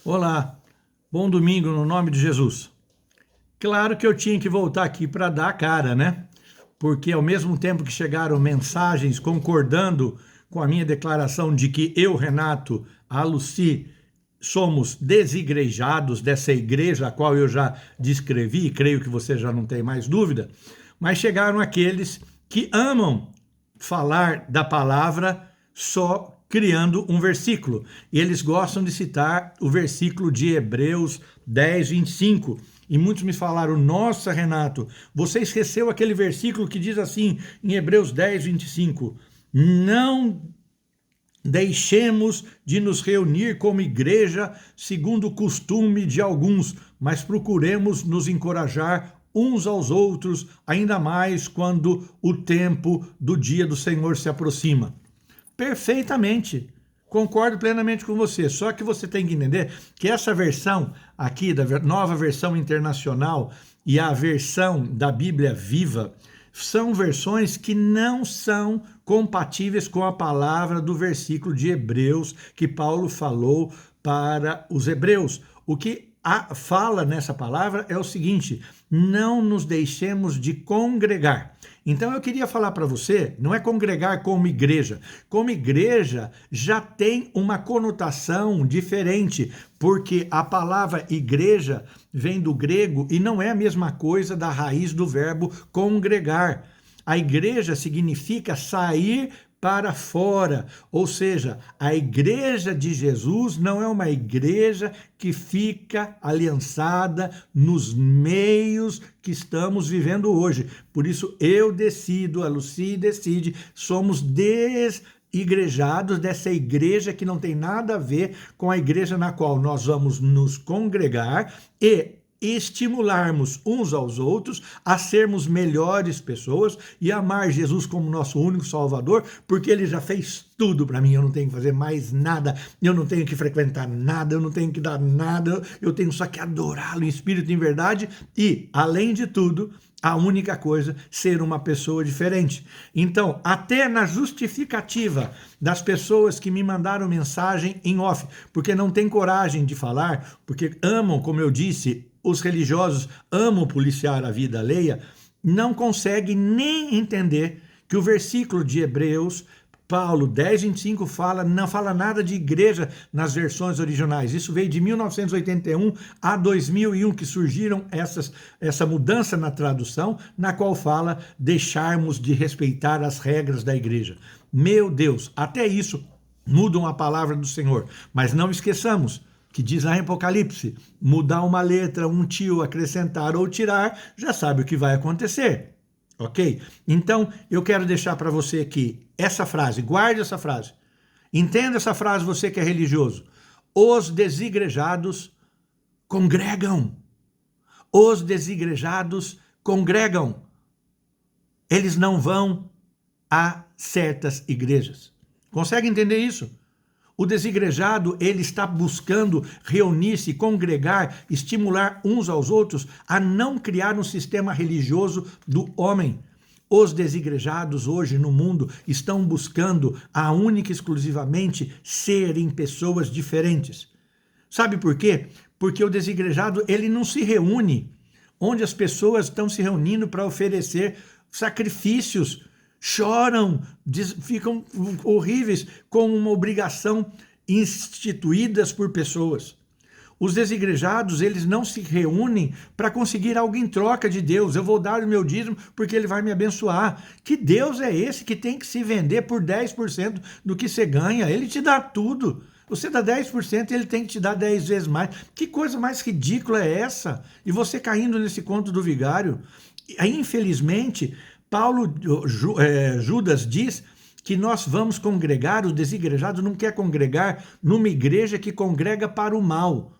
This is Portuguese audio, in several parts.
Olá, bom domingo no nome de Jesus. Claro que eu tinha que voltar aqui para dar a cara, né? Porque ao mesmo tempo que chegaram mensagens concordando com a minha declaração de que eu, Renato, a Lucy, somos desigrejados dessa igreja a qual eu já descrevi, e creio que você já não tem mais dúvida, mas chegaram aqueles que amam falar da palavra só criando um versículo. E eles gostam de citar o versículo de Hebreus 10, 25. E muitos me falaram, nossa, Renato, você esqueceu aquele versículo que diz assim, em Hebreus 10, 25, não deixemos de nos reunir como igreja segundo o costume de alguns, mas procuremos nos encorajar uns aos outros, ainda mais quando o tempo do dia do Senhor se aproxima. Perfeitamente. Concordo plenamente com você. Só que você tem que entender que essa versão aqui, da nova versão internacional e a versão da Bíblia Viva, são versões que não são compatíveis com a palavra do versículo de Hebreus que Paulo falou para os hebreus. O que fala nessa palavra é o seguinte: não nos deixemos de congregar. Então eu queria falar para você, não é congregar como igreja. Como igreja já tem uma conotação diferente, porque a palavra igreja vem do grego e não é a mesma coisa da raiz do verbo congregar. A igreja significa sair para fora, ou seja, a igreja de Jesus não é uma igreja que fica aliançada nos meios que estamos vivendo hoje. Por isso eu decido, a Lucy decide, somos desigrejados dessa igreja que não tem nada a ver com a igreja na qual nós vamos nos congregar e estimularmos uns aos outros a sermos melhores pessoas e amar Jesus como nosso único Salvador, porque Ele já fez tudo para mim, eu não tenho que fazer mais nada, eu não tenho que frequentar nada, eu não tenho que dar nada, eu tenho só que adorá-lo em espírito e em verdade e, além de tudo, a única coisa, ser uma pessoa diferente. Então, até na justificativa das pessoas que me mandaram mensagem em off, porque não tem coragem de falar, porque amam, como eu disse, os religiosos amam policiar a vida alheia, não conseguem nem entender que o versículo de Hebreus, Paulo 10, 25, não fala nada de igreja nas versões originais. Isso veio de 1981 a 2001, que surgiram essa mudança na tradução, na qual fala deixarmos de respeitar as regras da igreja. Meu Deus, até isso mudam a palavra do Senhor. Mas não esqueçamos que diz lá em Apocalipse, mudar uma letra, um tio, acrescentar ou tirar, já sabe o que vai acontecer. Ok? Então, eu quero deixar para você aqui essa frase, guarde essa frase. Entenda essa frase, você que é religioso. Os desigrejados congregam. Os desigrejados congregam. Eles não vão a certas igrejas. Consegue entender isso? O desigrejado, ele está buscando reunir-se, congregar, estimular uns aos outros a não criar um sistema religioso do homem. Os desigrejados hoje no mundo estão buscando a única e exclusivamente serem pessoas diferentes. Sabe por quê? Porque o desigrejado, ele não se reúne onde as pessoas estão se reunindo para oferecer sacrifícios, choram, ficam horríveis com uma obrigação instituídas por pessoas. Os desigrejados, eles não se reúnem para conseguir algo em troca de Deus. Eu vou dar o meu dízimo porque ele vai me abençoar. Que Deus é esse que tem que se vender por 10% do que você ganha? Ele te dá tudo. Você dá 10%, ele tem que te dar 10 vezes mais. Que coisa mais ridícula é essa? E você caindo nesse conto do vigário. Infelizmente, Judas diz que nós vamos congregar, o desigrejado não quer congregar numa igreja que congrega para o mal.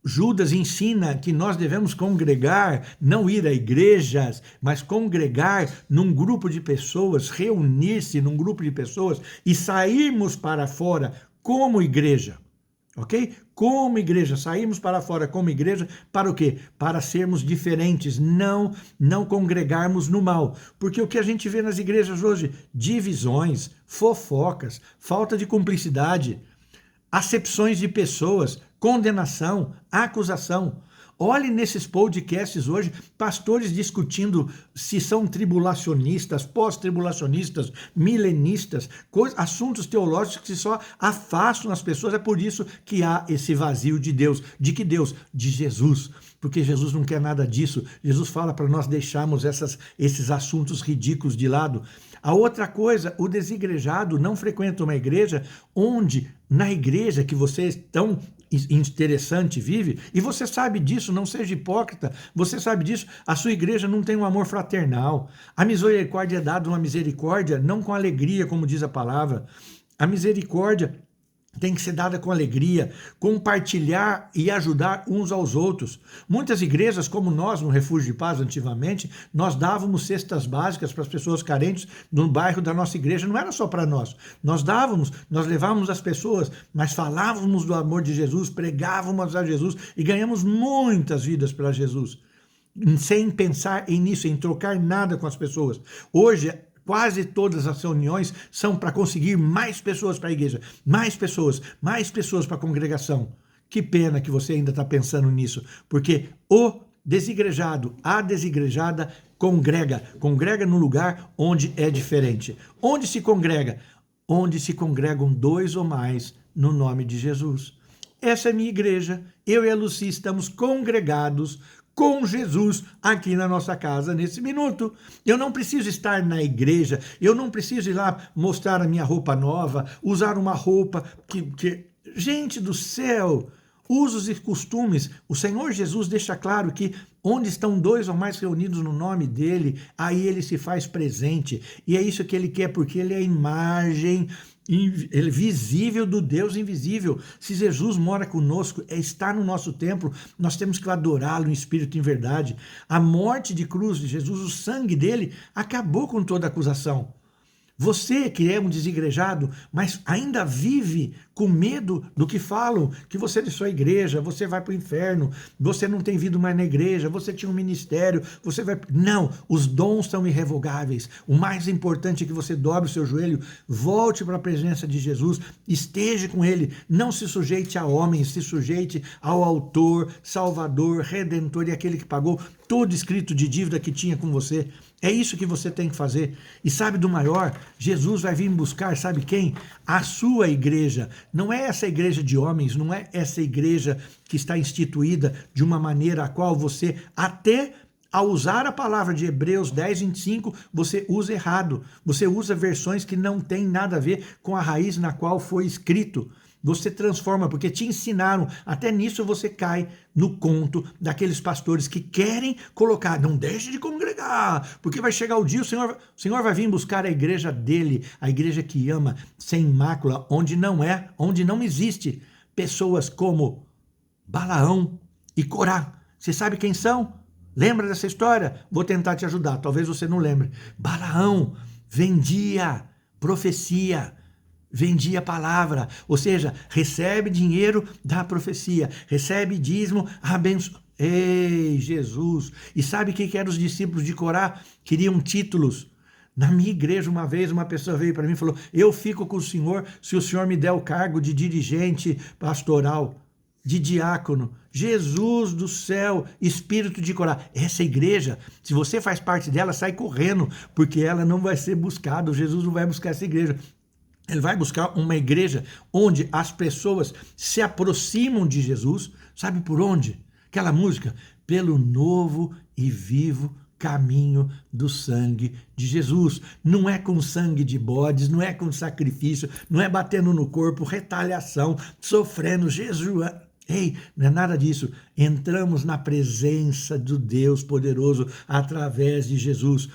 Judas ensina que nós devemos congregar, não ir a igrejas, mas congregar num grupo de pessoas, reunir-se num grupo de pessoas e sairmos para fora como igreja. Ok? Como igreja, saímos para fora como igreja, para o quê? Para sermos diferentes, não congregarmos no mal. Porque o que a gente vê nas igrejas hoje? Divisões, fofocas, falta de cumplicidade, acepções de pessoas, condenação, acusação. Olhe nesses podcasts hoje, pastores discutindo se são tribulacionistas, pós-tribulacionistas, milenistas, assuntos teológicos que só afastam as pessoas. É por isso que há esse vazio de Deus. De que Deus? De Jesus. Porque Jesus não quer nada disso. Jesus fala para nós deixarmos esses assuntos ridículos de lado. A outra coisa, o desigrejado não frequenta uma igreja onde, na igreja que você é tão interessante vive, e você sabe disso, não seja hipócrita, você sabe disso, a sua igreja não tem um amor fraternal. A misericórdia é dada uma misericórdia, não com alegria, como diz a palavra. A misericórdia tem que ser dada com alegria, compartilhar e ajudar uns aos outros. Muitas igrejas, como nós no Refúgio de Paz antigamente, nós dávamos cestas básicas para as pessoas carentes no bairro da nossa igreja, não era só para nós. Nós levávamos as pessoas, mas falávamos do amor de Jesus, pregávamos a Jesus e ganhamos muitas vidas para Jesus, sem pensar nisso, em trocar nada com as pessoas. Hoje, quase todas as reuniões são para conseguir mais pessoas para a igreja, mais pessoas para a congregação. Que pena que você ainda está pensando nisso, porque o desigrejado, a desigrejada congrega no lugar onde é diferente. Onde se congrega? Onde se congregam 2 ou mais no nome de Jesus. Essa é a minha igreja, eu e a Lucy estamos congregados com Jesus aqui na nossa casa nesse minuto. Eu não preciso estar na igreja, eu não preciso ir lá mostrar a minha roupa nova, usar uma roupa que... Gente do céu, usos e costumes. O Senhor Jesus deixa claro que onde estão 2 ou mais reunidos no nome dele, aí ele se faz presente. E é isso que ele quer, porque ele é a imagem visível do Deus invisível. Se Jesus mora conosco, está no nosso templo, nós temos que adorá-lo em espírito e em verdade. A morte de cruz de Jesus, o sangue dele, acabou com toda acusação. Você que é um desigrejado, mas ainda vive com medo do que falam, que você deixou a igreja, você vai para o inferno, você não tem vindo mais na igreja, você tinha um ministério, você vai... Não, os dons são irrevogáveis. O mais importante é que você dobre o seu joelho, volte para a presença de Jesus, esteja com ele, não se sujeite a homens, se sujeite ao autor, salvador, redentor e aquele que pagou todo escrito de dívida que tinha com você. É isso que você tem que fazer. E sabe do maior? Jesus vai vir buscar, sabe quem? A sua igreja. Não é essa igreja de homens, não é essa igreja que está instituída de uma maneira a qual você, até ao usar a palavra de Hebreus 10, 25, você usa errado. Você usa versões que não têm nada a ver com a raiz na qual foi escrito. Você transforma, porque te ensinaram, até nisso você cai no conto daqueles pastores que querem colocar, não deixe de congregar, porque vai chegar o dia, o Senhor vai vir buscar a igreja dele, a igreja que ama, sem mácula, onde não existe pessoas como Balaão e Corá. Você sabe quem são? Lembra dessa história? Vou tentar te ajudar, talvez você não lembre. Balaão vendia profecia, vendia palavra, ou seja, recebe dinheiro da profecia, recebe dízimo, abençoa. Ei, Jesus! E sabe o que eram os discípulos de Corá? Queriam títulos. Na minha igreja, uma vez, uma pessoa veio para mim e falou, eu fico com o senhor se o senhor me der o cargo de dirigente pastoral, de diácono. Jesus do céu, espírito de Corá. Essa igreja, se você faz parte dela, sai correndo, porque ela não vai ser buscada. Jesus não vai buscar essa igreja. Ele vai buscar uma igreja onde as pessoas se aproximam de Jesus. Sabe por onde? Aquela música, pelo novo e vivo caminho do sangue de Jesus. Não é com sangue de bodes, não é com sacrifício, não é batendo no corpo, retaliação, sofrendo. Jesus, ei, não é nada disso. Entramos na presença do Deus poderoso através de Jesus.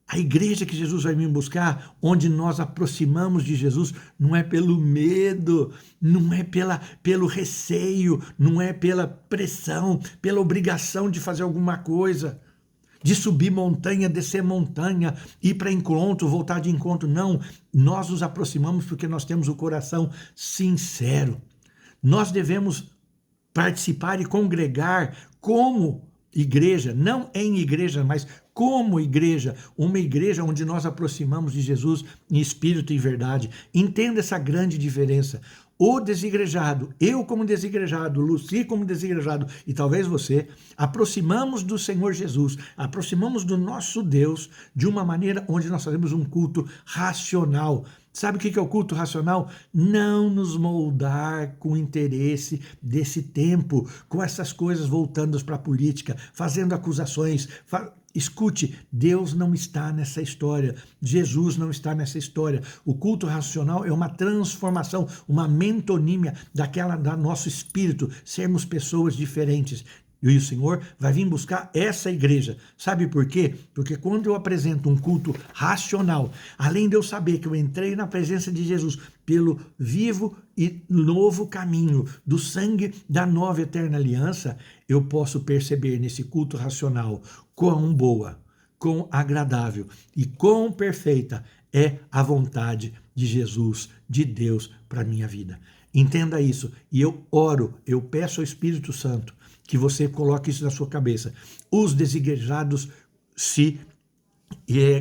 A igreja que Jesus vai vir buscar, onde nós aproximamos de Jesus, não é pelo medo, não é pelo receio, não é pela pressão, pela obrigação de fazer alguma coisa, de subir montanha, descer montanha, ir para encontro, voltar de encontro. Não, nós nos aproximamos porque nós temos o coração sincero. Nós devemos participar e congregar como igreja, não em igreja, mas como igreja, uma igreja onde nós aproximamos de Jesus em espírito e verdade. Entenda essa grande diferença. o desigrejado, eu como desigrejado, Luci como desigrejado e talvez você, aproximamos do Senhor Jesus, aproximamos do nosso Deus de uma maneira onde nós fazemos um culto racional. Sabe o que é o culto racional? Não nos moldar com o interesse desse tempo, com essas coisas voltando para a política, fazendo acusações. Escute, Deus não está nessa história, Jesus não está nessa história. O culto racional é uma transformação, uma metonímia da nosso espírito, sermos pessoas diferentes. E o Senhor vai vir buscar essa igreja. Sabe por quê? Porque quando eu apresento um culto racional, além de eu saber que eu entrei na presença de Jesus pelo vivo e novo caminho do sangue da nova eterna aliança, eu posso perceber nesse culto racional quão boa, quão agradável e quão perfeita é a vontade de Jesus, de Deus para a minha vida. Entenda isso. E eu oro, eu peço ao Espírito Santo que você coloque isso na sua cabeça. Os desigrejados se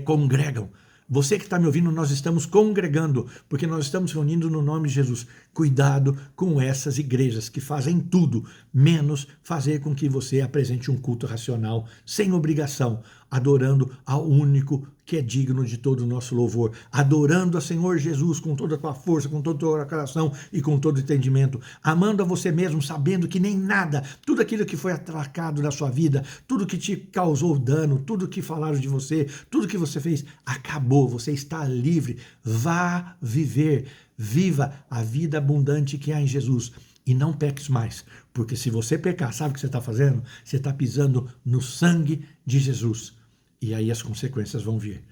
congregam. Você que está me ouvindo, nós estamos congregando, porque nós estamos reunindo no nome de Jesus. Cuidado com essas igrejas que fazem tudo, menos fazer com que você apresente um culto racional, sem obrigação, adorando ao único que é digno de todo o nosso louvor, adorando a Senhor Jesus com toda a tua força, com todo o teu coração e com todo o entendimento, amando a você mesmo, sabendo que nem nada, tudo aquilo que foi atracado na sua vida, tudo que te causou dano, tudo que falaram de você, tudo que você fez, acabou, você está livre, vá viver, viva a vida abundante que há em Jesus. E não peques mais, porque se você pecar, sabe o que você está fazendo? Você está pisando no sangue de Jesus. E aí as consequências vão vir.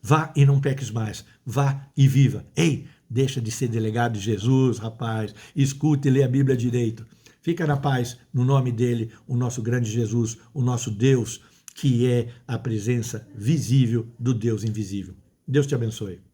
Vá e não peques mais. Vá e viva. Ei, deixa de ser delegado de Jesus, rapaz. Escute e lê a Bíblia direito. Fica na paz, no nome dele, o nosso grande Jesus, o nosso Deus, que é a presença visível do Deus invisível. Deus te abençoe.